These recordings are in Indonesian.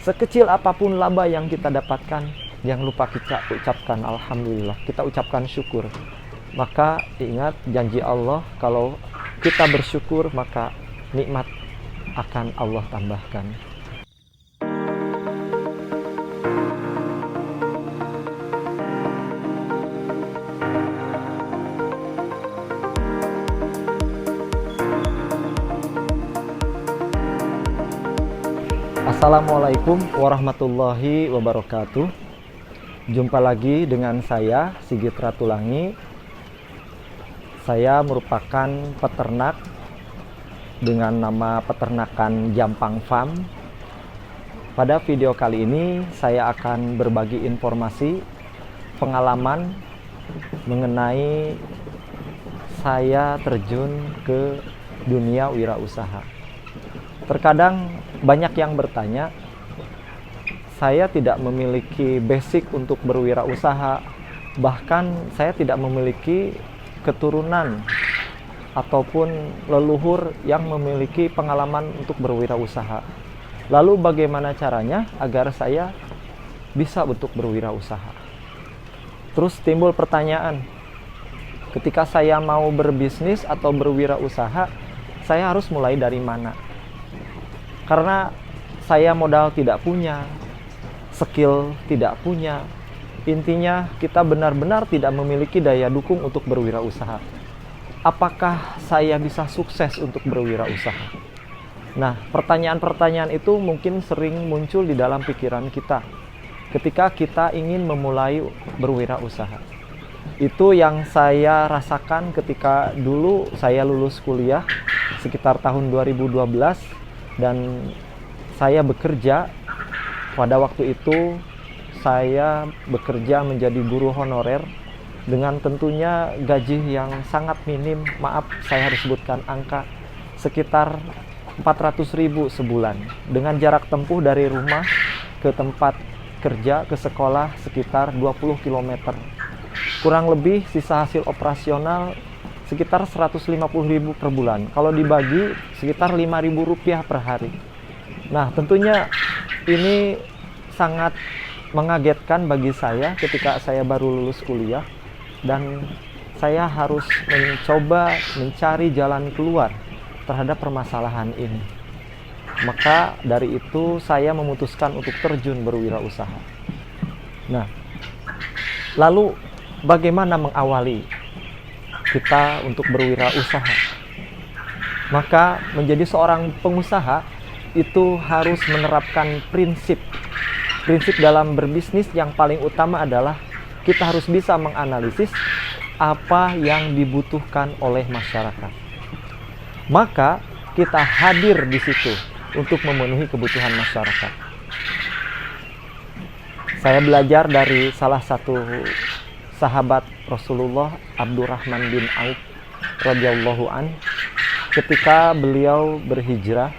Sekecil apapun laba yang kita dapatkan, jangan lupa kita ucapkan alhamdulillah, kita ucapkan syukur. Maka ingat janji Allah, kalau kita bersyukur maka nikmat akan Allah tambahkan. Assalamualaikum warahmatullahi wabarakatuh. Jumpa lagi dengan saya, Sigit Ratulangi. Saya merupakan peternak dengan nama peternakan Jampang Farm. Pada video kali ini saya akan berbagi informasi pengalaman mengenai saya terjun ke dunia wirausaha. Terkadang banyak yang bertanya, saya tidak memiliki basic untuk berwirausaha, bahkan saya tidak memiliki keturunan ataupun leluhur yang memiliki pengalaman untuk berwirausaha. Lalu bagaimana caranya agar saya bisa untuk berwirausaha? Terus timbul pertanyaan, ketika saya mau berbisnis atau berwirausaha, saya harus mulai dari mana? Karena saya modal tidak punya, skill tidak punya. Intinya kita benar-benar tidak memiliki daya dukung untuk berwirausaha. Apakah saya bisa sukses untuk berwirausaha? Nah, pertanyaan-pertanyaan itu mungkin sering muncul di dalam pikiran kita ketika kita ingin memulai berwirausaha. Itu yang saya rasakan ketika dulu saya lulus kuliah sekitar tahun 2012. Dan saya bekerja, pada waktu itu saya bekerja menjadi guru honorer dengan tentunya gaji yang sangat minim. Maaf, saya harus sebutkan angka, sekitar 400.000 sebulan. Dengan jarak tempuh dari rumah ke tempat kerja, ke sekolah sekitar 20 km. Kurang lebih sisa hasil operasional sekitar 150.000 per bulan. Kalau dibagi sekitar Rp5.000 per hari. Nah, tentunya ini sangat mengagetkan bagi saya ketika saya baru lulus kuliah dan saya harus mencoba mencari jalan keluar terhadap permasalahan ini. Maka dari itu saya memutuskan untuk terjun berwirausaha. Nah, lalu bagaimana mengawali kita untuk berwirausaha? Maka menjadi seorang pengusaha itu harus menerapkan prinsip dalam berbisnis. Yang paling utama adalah kita harus bisa menganalisis apa yang dibutuhkan oleh masyarakat. Maka kita hadir di situ untuk memenuhi kebutuhan masyarakat. Saya belajar dari salah satu sahabat Rasulullah, Abdurrahman bin Auf radhiyallahu an, ketika beliau berhijrah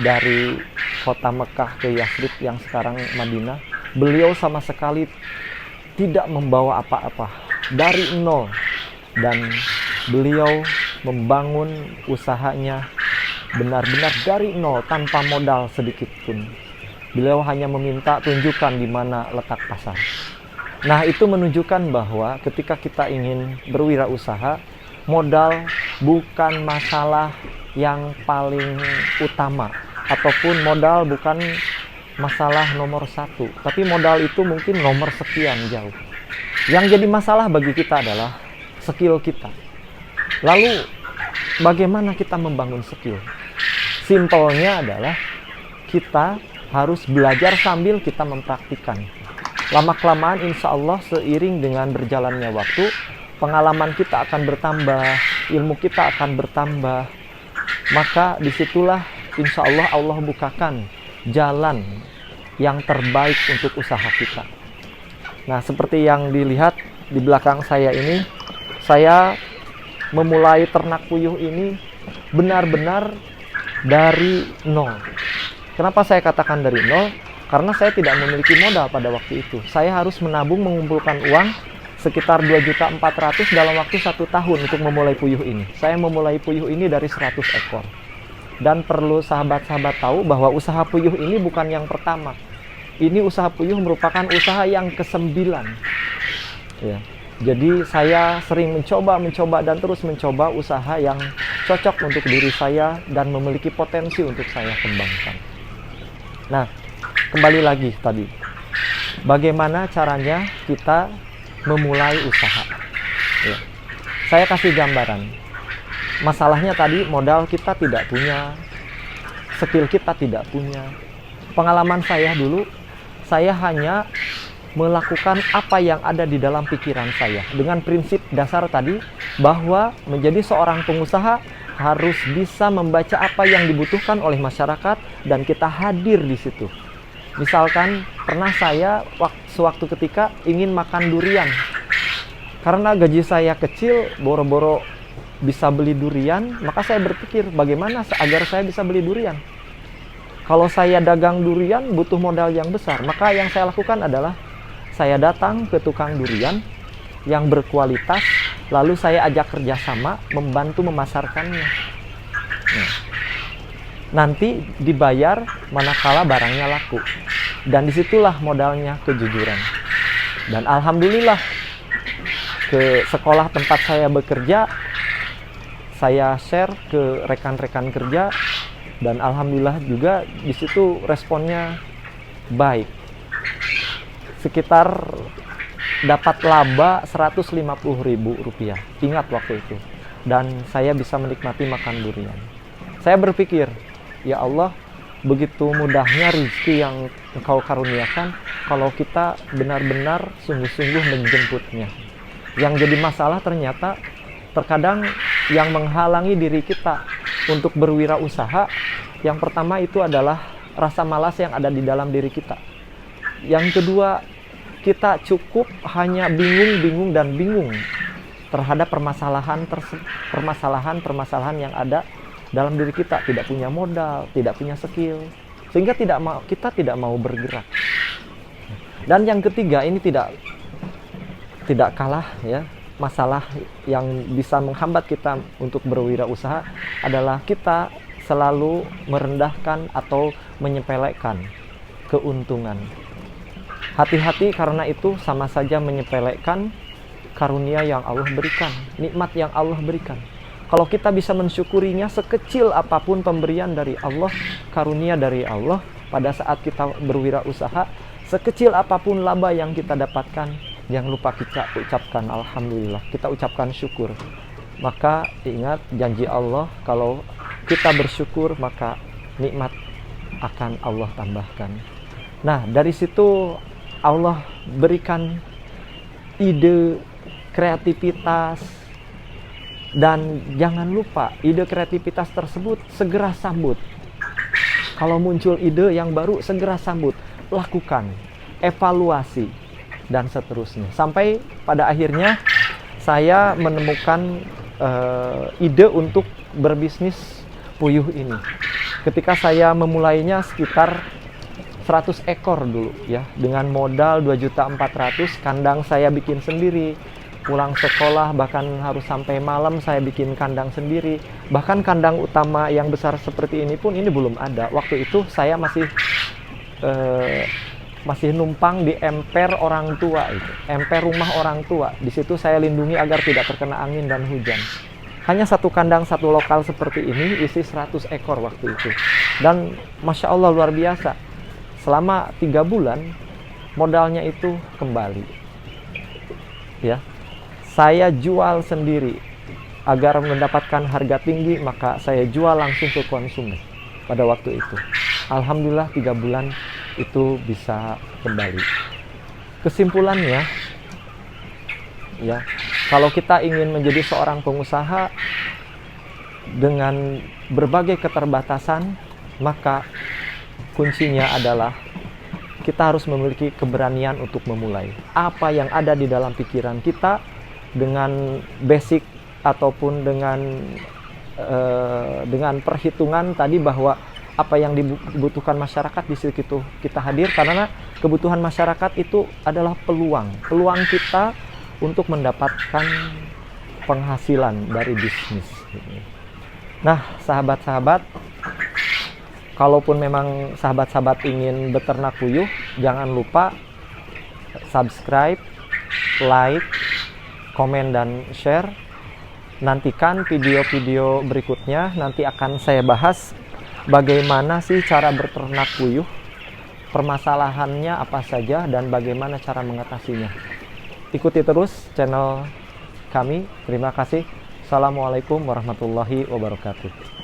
dari kota Mekah ke Yathrib yang sekarang Madinah, beliau sama sekali tidak membawa apa-apa, dari nol, dan beliau membangun usahanya benar-benar dari nol tanpa modal sedikit pun. Beliau hanya meminta tunjukkan di mana letak pasar. Nah, itu menunjukkan bahwa ketika kita ingin berwirausaha, modal bukan masalah yang paling utama, ataupun modal bukan masalah nomor satu, tapi modal itu mungkin nomor sekian jauh. Yang jadi masalah bagi kita adalah skill kita. Lalu, bagaimana kita membangun skill? Simpelnya adalah kita harus belajar sambil kita mempraktikkan. Lama-kelamaan insya Allah seiring dengan berjalannya waktu, pengalaman kita akan bertambah, ilmu kita akan bertambah. Maka disitulah insya Allah Allah bukakan jalan yang terbaik untuk usaha kita. Nah, seperti yang dilihat di belakang saya ini, saya memulai ternak puyuh ini benar-benar dari nol. Kenapa saya katakan dari nol? Karena saya tidak memiliki modal pada waktu itu. Saya harus menabung mengumpulkan uang sekitar 2.400.000 dalam waktu 1 tahun untuk memulai puyuh ini. Saya memulai puyuh ini dari 100 ekor. Dan perlu sahabat-sahabat tahu bahwa usaha puyuh ini bukan yang pertama. Ini usaha puyuh merupakan usaha yang ke-9. Ya. Jadi saya sering mencoba dan terus mencoba usaha yang cocok untuk diri saya dan memiliki potensi untuk saya kembangkan. Nah, kembali lagi tadi. Bagaimana caranya kita memulai usaha? Ya. Saya kasih gambaran. Masalahnya tadi modal kita tidak punya, skill kita tidak punya. Pengalaman saya dulu, saya hanya melakukan apa yang ada di dalam pikiran saya dengan prinsip dasar tadi bahwa menjadi seorang pengusaha harus bisa membaca apa yang dibutuhkan oleh masyarakat dan kita hadir di situ. Misalkan pernah saya sewaktu ketika ingin makan durian. Karena gaji saya kecil, boro-boro bisa beli durian, maka saya berpikir bagaimana agar saya bisa beli durian. Kalau saya dagang durian butuh modal yang besar, maka yang saya lakukan adalah saya datang ke tukang durian yang berkualitas, lalu saya ajak kerjasama membantu memasarkannya. Nah, nanti dibayar manakala barangnya laku. Dan disitulah modalnya kejujuran. Dan alhamdulillah ke sekolah tempat saya bekerja, saya share ke rekan-rekan kerja, dan alhamdulillah juga di situ responnya baik. Sekitar dapat laba Rp150.000. Ingat waktu itu. Dan saya bisa menikmati makan durian. Saya berpikir, ya Allah, begitu mudahnya rezeki yang Engkau karuniakan kalau kita benar-benar sungguh-sungguh menjemputnya. Yang jadi masalah ternyata terkadang yang menghalangi diri kita untuk berwirausaha, yang pertama itu adalah rasa malas yang ada di dalam diri kita. Yang kedua, kita cukup hanya bingung terhadap permasalahan yang ada dalam diri kita. Tidak punya modal, tidak punya skill, sehingga kita tidak mau bergerak. Dan yang ketiga, ini tidak kalah ya, masalah yang bisa menghambat kita untuk berwirausaha adalah kita selalu merendahkan atau menyepelekan keuntungan. Hati-hati, karena itu sama saja menyepelekan karunia yang Allah berikan, nikmat yang Allah berikan. Kalau kita bisa mensyukurinya, sekecil apapun pemberian dari Allah, karunia dari Allah, pada saat kita berwirausaha, sekecil apapun laba yang kita dapatkan, jangan lupa kita ucapkan alhamdulillah, kita ucapkan syukur. Maka ingat janji Allah, kalau kita bersyukur maka nikmat akan Allah tambahkan. Nah, dari situ Allah berikan ide, kreativitas, dan jangan lupa ide kreativitas tersebut segera sambut. Kalau muncul ide yang baru, segera sambut, lakukan, evaluasi, dan seterusnya. Sampai pada akhirnya saya menemukan ide untuk berbisnis puyuh ini. Ketika saya memulainya sekitar 100 ekor dulu ya, dengan modal 2.400.000, kandang saya bikin sendiri. Pulang sekolah bahkan harus sampai malam saya bikin kandang sendiri. Bahkan kandang utama yang besar seperti ini pun ini belum ada. Waktu itu saya masih numpang di emper orang tua itu, emper rumah orang tua. Di situ saya lindungi agar tidak terkena angin dan hujan. Hanya satu kandang, satu lokal seperti ini isi 100 ekor waktu itu. Dan Masya Allah luar biasa. Selama 3 bulan modalnya itu kembali. Ya. Saya jual sendiri agar mendapatkan harga tinggi, maka saya jual langsung ke konsumen pada waktu itu. Alhamdulillah 3 bulan itu bisa kembali. Kesimpulannya, ya, kalau kita ingin menjadi seorang pengusaha dengan berbagai keterbatasan, maka kuncinya adalah kita harus memiliki keberanian untuk memulai. Apa yang ada di dalam pikiran kita dengan basic ataupun dengan perhitungan tadi bahwa apa yang dibutuhkan masyarakat di situ kita hadir, karena kebutuhan masyarakat itu adalah peluang kita untuk mendapatkan penghasilan dari bisnis. Nah, sahabat-sahabat, Kalaupun memang sahabat-sahabat ingin beternak puyuh, jangan lupa subscribe, like, komen, dan share. Nantikan video-video berikutnya, nanti akan saya bahas bagaimana sih cara beternak puyuh, permasalahannya apa saja, dan bagaimana cara mengatasinya. Ikuti terus channel kami. Terima kasih. Assalamualaikum warahmatullahi wabarakatuh.